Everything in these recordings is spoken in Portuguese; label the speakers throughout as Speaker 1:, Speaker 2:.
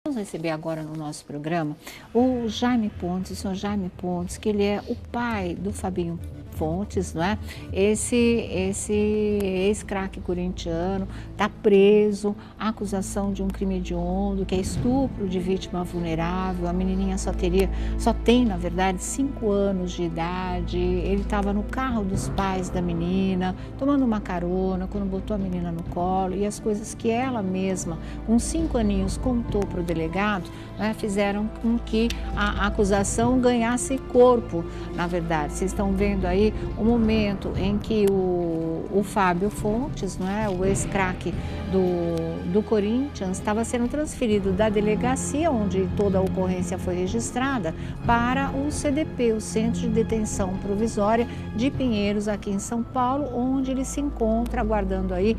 Speaker 1: Vamos receber agora no nosso programa o Jaime Pontes, o senhor Jaime Pontes, que ele é o pai do Fabinho Fontes, não é? Esse ex-craque corintiano está preso, a acusação de um crime hediondo, que é estupro de vítima vulnerável. A menininha só tem, na verdade, 5 anos de idade. Ele estava no carro dos pais da menina, tomando uma carona, quando botou a menina no colo, e as coisas que ela mesma, com 5 aninhos, contou para o delegado, né, fizeram com que a acusação ganhasse corpo, na verdade. Vocês estão vendo aí o momento em que o Fábio Fontes, não é, o ex-craque do Corinthians, estava sendo transferido da delegacia onde toda a ocorrência foi registrada para o CDP, o Centro de Detenção Provisória de Pinheiros, aqui em São Paulo, onde ele se encontra aguardando aí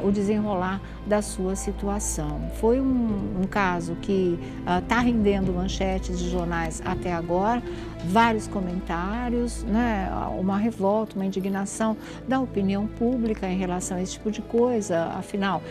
Speaker 1: o desenrolar da sua situação. Foi um caso que está rendendo manchetes de jornais até agora, vários comentários, né, uma revolta, uma indignação da opinião pública em relação a esse tipo de coisa. Afinal,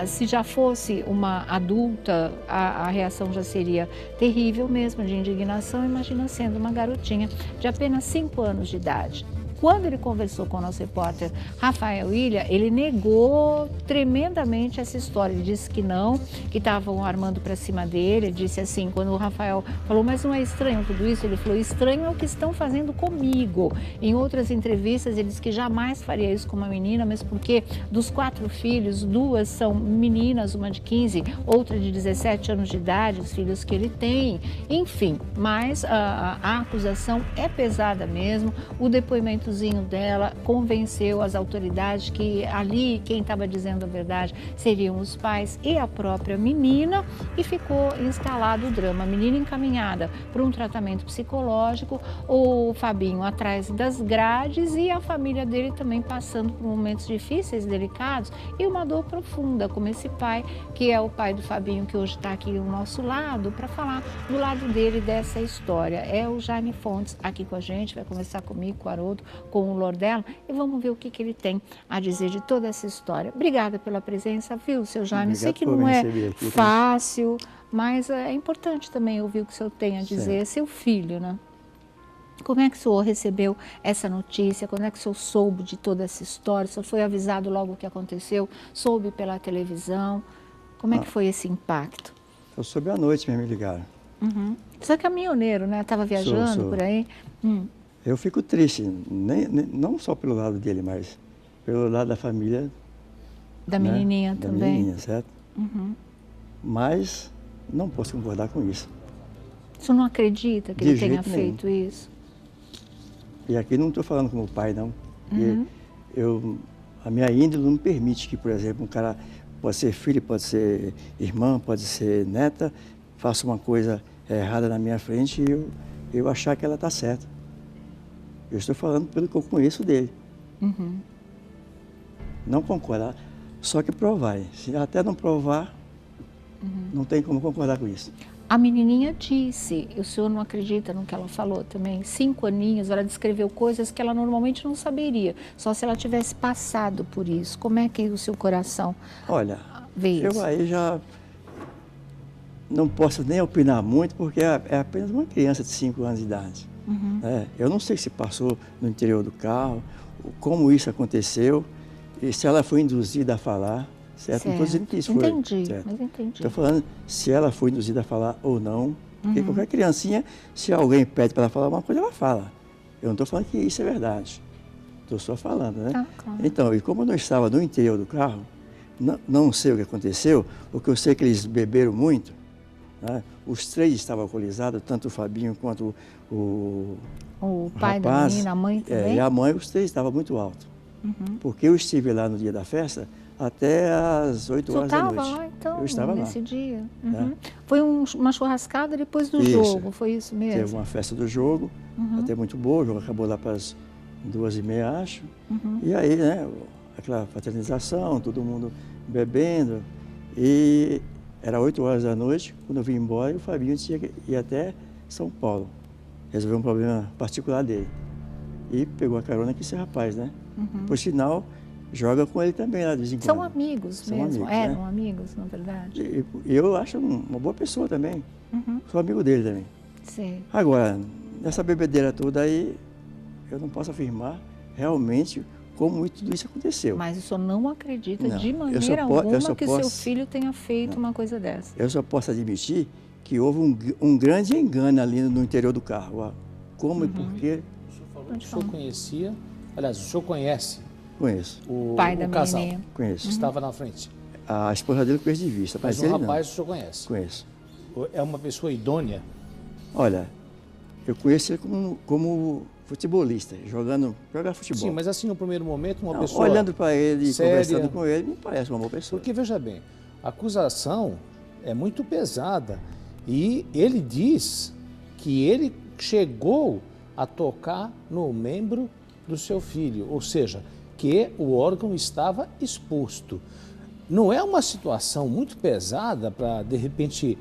Speaker 1: se já fosse uma adulta, a reação já seria terrível mesmo, de indignação. Imagina sendo uma garotinha de apenas 5 anos de idade. Quando ele conversou com o nosso repórter Rafael Ilha, ele negou tremendamente essa história. Ele disse que não, que estavam armando para cima dele. Ele disse assim, quando o Rafael falou, mas não é estranho tudo isso? Ele falou, estranho é o que estão fazendo comigo. Em outras entrevistas, ele disse que jamais faria isso com uma menina, mas porque dos 4 filhos, 2 são meninas, uma de 15, outra de 17 anos de idade, os filhos que ele tem. Enfim, mas a acusação é pesada mesmo. O depoimento dela convenceu as autoridades que ali quem estava dizendo a verdade seriam os pais e a própria menina, e ficou instalado o drama. A menina encaminhada para um tratamento psicológico, o Fabinho atrás das grades e a família dele também passando por momentos difíceis, delicados, e uma dor profunda, como esse pai, que é o pai do Fabinho, que hoje está aqui ao nosso lado, para falar do lado dele dessa história. É o Jaime Fontes aqui com a gente, vai conversar comigo, com o Haroldo, com o Lordelo, e vamos ver o que ele tem a dizer de toda essa história. Obrigada pela presença, viu, seu Jaime?
Speaker 2: Obrigado.
Speaker 1: Sei que não é fácil, mas é importante também ouvir o que o senhor tem a dizer. É seu filho, né? Como é que o senhor recebeu essa notícia? Quando é que o senhor soube de toda essa história? O senhor foi avisado logo o que aconteceu? Soube pela televisão? Como é que foi esse impacto?
Speaker 2: Eu soube à noite, me ligaram.
Speaker 1: Uhum. Você é caminhoneiro, né? Estava viajando
Speaker 2: Sou.
Speaker 1: por aí?
Speaker 2: Eu fico triste, não só pelo lado dele, mas pelo lado da família.
Speaker 1: Da menininha também?
Speaker 2: Da menininha, certo?
Speaker 1: Uhum.
Speaker 2: Mas não posso concordar com isso.
Speaker 1: O senhor não acredita que ele tenha feito isso?
Speaker 2: E aqui não estou falando como pai, não. A minha índole não me permite que, por exemplo, um cara pode ser filho, pode ser irmã, pode ser neta, faça uma coisa errada na minha frente e eu achar que ela está certa. Eu estou falando pelo que eu conheço dele. Não concordar, só que provar. Se até não provar, não tem como concordar com isso.
Speaker 1: A menininha disse, o senhor não acredita no que ela falou também? 5 aninhos, ela descreveu coisas que ela normalmente não saberia, só se ela tivesse passado por isso. Como é que o seu coração vê isso?
Speaker 2: Eu aí já não posso nem opinar muito, porque é apenas uma criança de 5 anos de idade. Eu não sei se passou no interior do carro, como isso aconteceu, e se ela foi induzida a falar, certo? Não estou dizendo que isso foi.
Speaker 1: Entendi, mas entendi.
Speaker 2: Estou falando se ela foi induzida a falar ou não, porque qualquer criancinha, se alguém pede para ela falar uma coisa, ela fala. Eu não estou falando que isso é verdade, estou só falando, né?
Speaker 1: Tá, claro.
Speaker 2: Então, e como eu não estava no interior do carro, não sei o que aconteceu, o que eu sei é que eles beberam muito, né? Os 3 estavam alcoolizados, tanto o Fabinho quanto o
Speaker 1: pai
Speaker 2: rapaz,
Speaker 1: da menina, a mãe também?
Speaker 2: E a mãe, os 3 estavam muito alto. Porque eu estive lá no dia da festa até às 8 horas da noite.
Speaker 1: Você estava lá, então,
Speaker 2: eu estava
Speaker 1: nesse
Speaker 2: lá.
Speaker 1: dia? Foi uma churrascada depois do jogo, foi isso mesmo?
Speaker 2: Teve uma festa do jogo, até muito boa, o jogo acabou lá para as 2h30, acho. E aí, né, aquela fraternização, todo mundo bebendo. E era 8 horas da noite, quando eu vim embora, e o Fabinho tinha que ir até São Paulo, resolver um problema particular dele. E pegou a carona com esse rapaz, né? Por sinal, joga com ele também lá de vez em quando.
Speaker 1: São amigos
Speaker 2: São
Speaker 1: mesmo,
Speaker 2: amigos,
Speaker 1: eram
Speaker 2: né?
Speaker 1: amigos, na verdade.
Speaker 2: E eu acho uma boa pessoa também. Sou amigo dele também.
Speaker 1: Sim.
Speaker 2: Agora, nessa bebedeira toda aí, eu não posso afirmar realmente como tudo isso aconteceu.
Speaker 1: Mas o senhor não acredita
Speaker 2: Não,
Speaker 1: de
Speaker 2: eu
Speaker 1: maneira
Speaker 2: só
Speaker 1: alguma que seu
Speaker 2: posso-
Speaker 1: filho tenha feito uma coisa dessa?
Speaker 2: Eu só posso admitir que houve um grande engano ali no interior do carro. Ó. Como e por quê?
Speaker 3: O senhor falou que o senhor conhecia, aliás, o senhor conhece
Speaker 2: Conheço,
Speaker 3: o
Speaker 1: Pai da
Speaker 3: casal
Speaker 1: menininha.
Speaker 2: conheço.
Speaker 3: que estava na frente.
Speaker 2: A esposa dele eu conheço de vista,
Speaker 3: Mas
Speaker 2: mas
Speaker 3: o
Speaker 2: ele
Speaker 3: rapaz o senhor conhece.
Speaker 2: não. Conheço.
Speaker 3: É uma pessoa idônea?
Speaker 2: Olha, eu conheço ele como futebolista, joga futebol.
Speaker 3: Sim, mas assim, no primeiro momento, uma
Speaker 2: Não,
Speaker 3: pessoa
Speaker 2: olhando para ele e
Speaker 3: séria.
Speaker 2: conversando com ele, me parece uma boa pessoa.
Speaker 3: Porque, veja bem, a acusação é muito pesada e ele diz que ele chegou a tocar no membro do seu filho, ou seja, que o órgão estava exposto. Não é uma situação muito pesada para, de repente,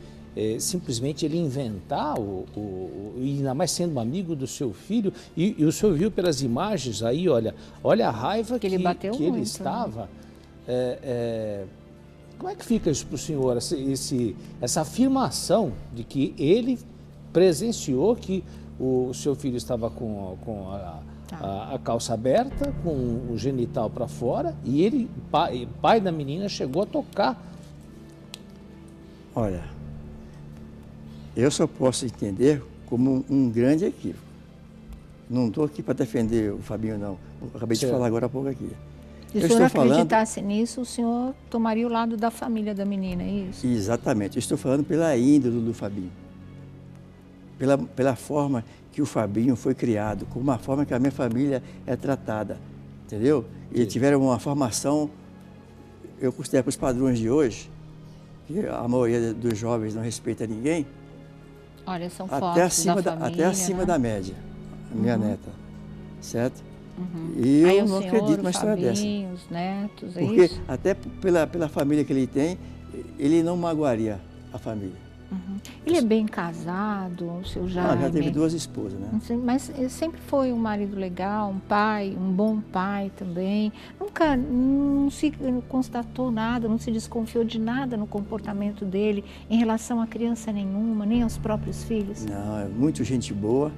Speaker 3: simplesmente ele inventar, e ainda mais sendo um amigo do seu filho, e o senhor viu pelas imagens aí, olha a raiva
Speaker 1: Que ele bateu
Speaker 3: que ele
Speaker 1: muito, né?
Speaker 3: estava. Como é que fica isso para o senhor, essa afirmação de que ele presenciou que o seu filho estava com a calça aberta, com o genital para fora, e ele, pai da menina, chegou a tocar?
Speaker 2: Olha, eu só posso entender como um grande equívoco. Não estou aqui para defender o Fabinho, não. Eu acabei de falar agora há pouco aqui.
Speaker 1: Se o
Speaker 2: Eu
Speaker 1: senhor
Speaker 2: estou falando-
Speaker 1: acreditasse nisso, o senhor tomaria o lado da família da menina, é isso?
Speaker 2: Exatamente. Eu estou falando pela índole do Fabinho. Pela forma que o Fabinho foi criado, como a forma que a minha família é tratada. Entendeu? E tiveram uma formação, eu considero para os padrões de hoje, que a maioria dos jovens não respeita ninguém,
Speaker 1: Olha, são
Speaker 2: até
Speaker 1: fotos
Speaker 2: acima
Speaker 1: da família,
Speaker 2: até acima
Speaker 1: né?
Speaker 2: da média, a minha neta. Certo? E
Speaker 1: Aí
Speaker 2: eu
Speaker 1: o
Speaker 2: não
Speaker 1: senhor,
Speaker 2: acredito
Speaker 1: o
Speaker 2: numa história dessa.
Speaker 1: Fabinho, os netos, é
Speaker 2: Porque
Speaker 1: isso?
Speaker 2: até pela família que ele tem, ele não magoaria a família.
Speaker 1: Ele é bem casado, o seu Jaime?
Speaker 2: Já teve 2 esposas, né?
Speaker 1: Não sei, mas ele sempre foi um marido legal, um pai, um bom pai também. Nunca não se constatou nada, não se desconfiou de nada no comportamento dele em relação a criança nenhuma, nem aos próprios filhos.
Speaker 2: Não, é muito gente boa,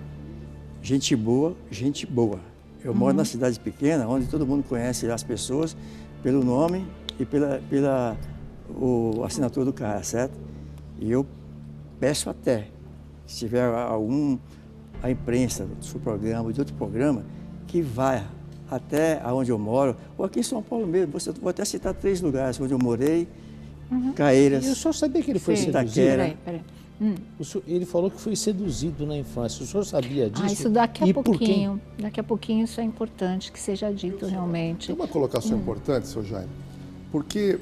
Speaker 2: gente boa, gente boa. Eu moro na cidade pequena, onde todo mundo conhece as pessoas pelo nome e pela assinatura do cara, certo? E eu peço até, se tiver a imprensa do seu programa, de outro programa, que vá até onde eu moro, ou aqui em São Paulo mesmo, vou até citar 3 lugares onde eu morei, Caeiras,
Speaker 3: E o senhor sabia que ele foi
Speaker 1: Sim.
Speaker 3: seduzido?
Speaker 2: Itaquera.
Speaker 1: Peraí.
Speaker 3: Ele falou que foi seduzido na infância. O senhor sabia disso?
Speaker 1: Isso daqui a
Speaker 3: E por quem?
Speaker 1: pouquinho. Daqui a pouquinho isso é importante que seja dito realmente.
Speaker 4: Tem uma colocação importante, seu Jaime, porque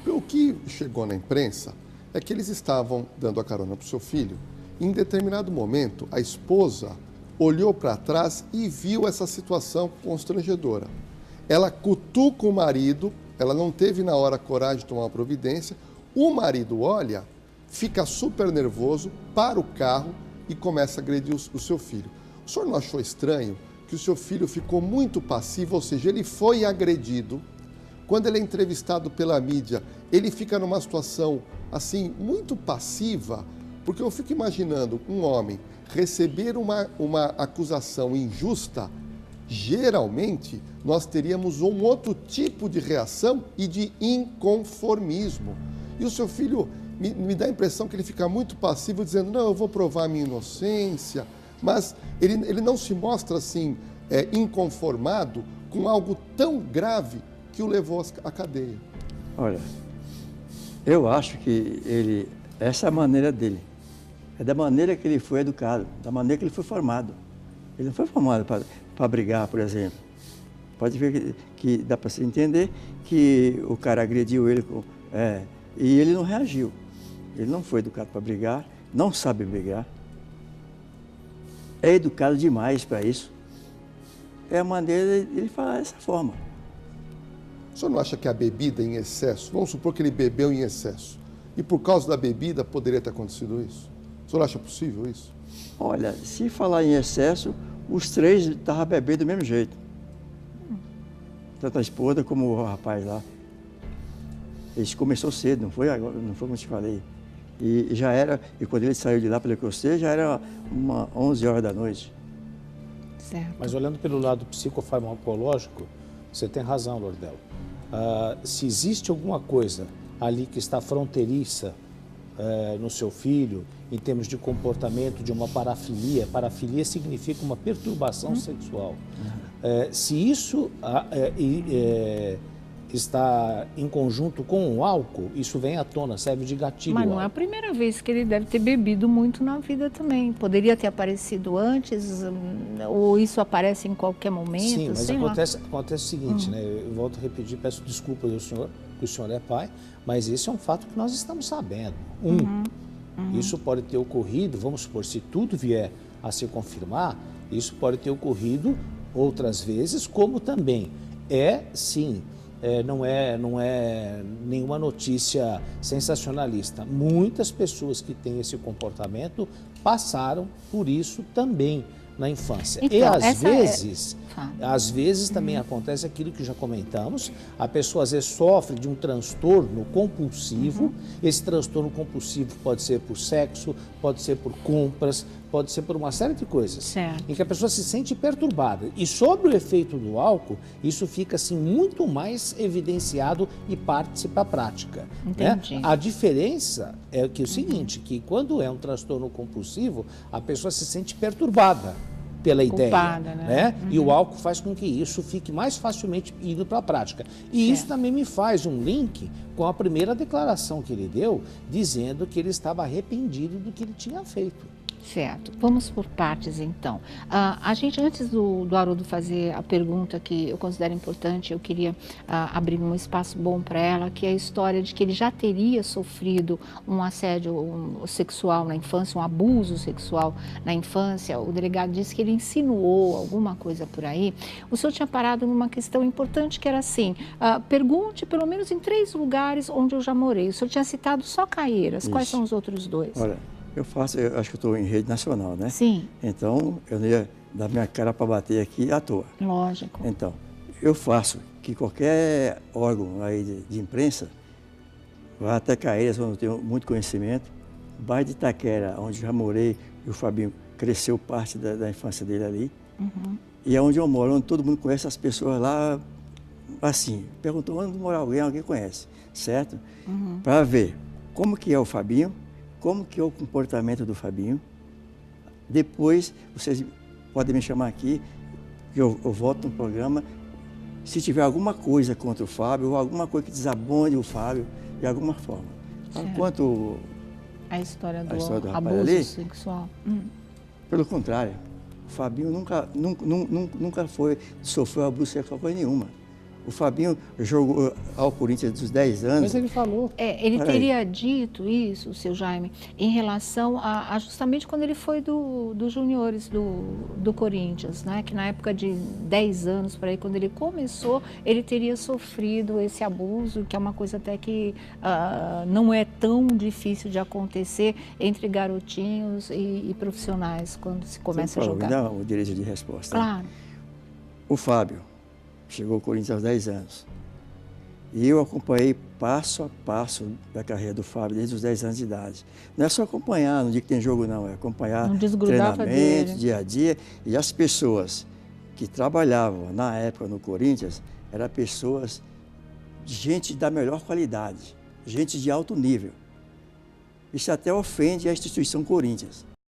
Speaker 4: o que chegou na imprensa é que eles estavam dando a carona para o seu filho. Em determinado momento, a esposa olhou para trás e viu essa situação constrangedora. Ela cutuca o marido, ela não teve na hora coragem de tomar uma providência. O marido olha, fica super nervoso, para o carro e começa a agredir o seu filho. O senhor não achou estranho que o seu filho ficou muito passivo, ou seja, ele foi agredido? Quando ele é entrevistado pela mídia, ele fica numa situação assim muito passiva, porque eu fico imaginando um homem receber uma acusação injusta, geralmente nós teríamos um outro tipo de reação e de inconformismo. E o seu filho me dá a impressão que ele fica muito passivo, dizendo, não, eu vou provar a minha inocência, mas ele não se mostra assim inconformado com algo tão grave que o levou à cadeia.
Speaker 2: Olha, eu acho que essa é a maneira dele. É da maneira que ele foi educado, da maneira que ele foi formado. Ele não foi formado para brigar, por exemplo. Pode ver que dá para se entender que o cara agrediu ele e ele não reagiu. Ele não foi educado para brigar, não sabe brigar. É educado demais para isso. É a maneira dele falar dessa forma.
Speaker 4: O senhor não acha que a bebida em excesso, vamos supor que ele bebeu em excesso, e por causa da bebida poderia ter acontecido isso? O senhor acha possível isso?
Speaker 2: Olha, se falar em excesso, os 3 estavam bebendo do mesmo jeito. tanto a esposa como o rapaz lá. Eles começou cedo, não foi agora, não foi como eu te falei. E já era, e quando ele saiu de lá, pelo que eu sei, já era 11 horas da noite.
Speaker 1: Certo.
Speaker 3: Mas olhando pelo lado psicofarmacológico, você tem razão, Lordelo. Se existe alguma coisa ali que está fronteiriça no seu filho, em termos de comportamento, de uma parafilia, parafilia significa uma perturbação sexual. Se isso está em conjunto com o álcool, isso vem à tona, serve de gatilho.
Speaker 1: Mas não é a primeira vez que ele deve ter bebido muito na vida também. Poderia ter aparecido antes, ou isso aparece em qualquer momento?
Speaker 3: Sim, mas
Speaker 1: sei
Speaker 3: acontece o seguinte, né? Eu volto a repetir, peço desculpas ao senhor, que o senhor é pai, mas esse é um fato que nós estamos sabendo. Isso pode ter ocorrido, vamos supor, se tudo vier a se confirmar, isso pode ter ocorrido outras vezes, como também sim, não é nenhuma notícia sensacionalista. Muitas pessoas que têm esse comportamento passaram por isso também na infância.
Speaker 1: Então,
Speaker 3: e às vezes também acontece aquilo que já comentamos, a pessoa às vezes sofre de um transtorno compulsivo. Esse transtorno compulsivo pode ser por sexo, pode ser por compras, pode ser por uma série de coisas,
Speaker 1: certo,
Speaker 3: em que a pessoa se sente perturbada. E sobre o efeito do álcool, isso fica assim muito mais evidenciado e parte para a prática.
Speaker 1: Entendi.
Speaker 3: Né? A diferença é que é o seguinte, que quando é um transtorno compulsivo, a pessoa se sente perturbada pela
Speaker 1: Culpada,
Speaker 3: ideia,
Speaker 1: né?
Speaker 3: E o álcool faz com que isso fique mais facilmente indo para a prática. E isso também me faz um link com a primeira declaração que ele deu, dizendo que ele estava arrependido do que ele tinha feito.
Speaker 1: Certo. Vamos por partes, então. A gente, antes do Haroldo fazer a pergunta que eu considero importante, eu queria abrir um espaço bom para ela, que é a história de que ele já teria sofrido um assédio sexual na infância, um abuso sexual na infância. O delegado disse que ele insinuou alguma coisa por aí. O senhor tinha parado numa questão importante, que era assim, pergunte pelo menos em 3 lugares onde eu já morei. O senhor tinha citado só Caieiras. Quais são os outros 2?
Speaker 2: Olha, eu acho que eu estou em rede nacional, né?
Speaker 1: Sim.
Speaker 2: Então, eu não ia dar minha cara para bater aqui à toa.
Speaker 1: Lógico.
Speaker 2: Então, eu faço que qualquer órgão aí de imprensa vá até Caieiras, onde eu tenho muito conhecimento, bairro de Itaquera, onde já morei, e o Fabinho cresceu parte da infância dele ali, e é onde eu moro, onde todo mundo conhece as pessoas lá, assim, perguntou onde mora alguém conhece, certo? Para ver como que é o Fabinho, como que é o comportamento do Fabinho. Depois, vocês podem me chamar aqui, que eu volto no programa. Se tiver alguma coisa contra o Fábio, ou alguma coisa que desabone o Fábio, de alguma forma. Quanto
Speaker 1: a história do
Speaker 2: rapaz
Speaker 1: abuso
Speaker 2: ali,
Speaker 1: sexual.
Speaker 2: Pelo contrário, o Fabinho nunca sofreu abuso sexual coisa nenhuma. O Fabinho jogou ao Corinthians dos 10 anos.
Speaker 3: Mas ele falou.
Speaker 1: Ele teria dito isso, seu Jaime, em relação a justamente quando ele foi dos juniores do Corinthians, né? Que na época de 10 anos, por aí, quando ele começou, ele teria sofrido esse abuso, que é uma coisa até que não é tão difícil de acontecer entre garotinhos e profissionais, quando se começa a jogar.
Speaker 2: Me dá o direito de resposta.
Speaker 1: Claro.
Speaker 2: O Fábio chegou ao Corinthians aos 10 anos. E eu acompanhei passo a passo da carreira do Fábio desde os 10 anos de idade. Não é só acompanhar no dia que tem jogo, não. É acompanhar treinamento, dia a dia. E as pessoas que trabalhavam na época no Corinthians eram pessoas, gente da melhor qualidade, gente de alto nível. Isso até ofende a instituição Corinthians.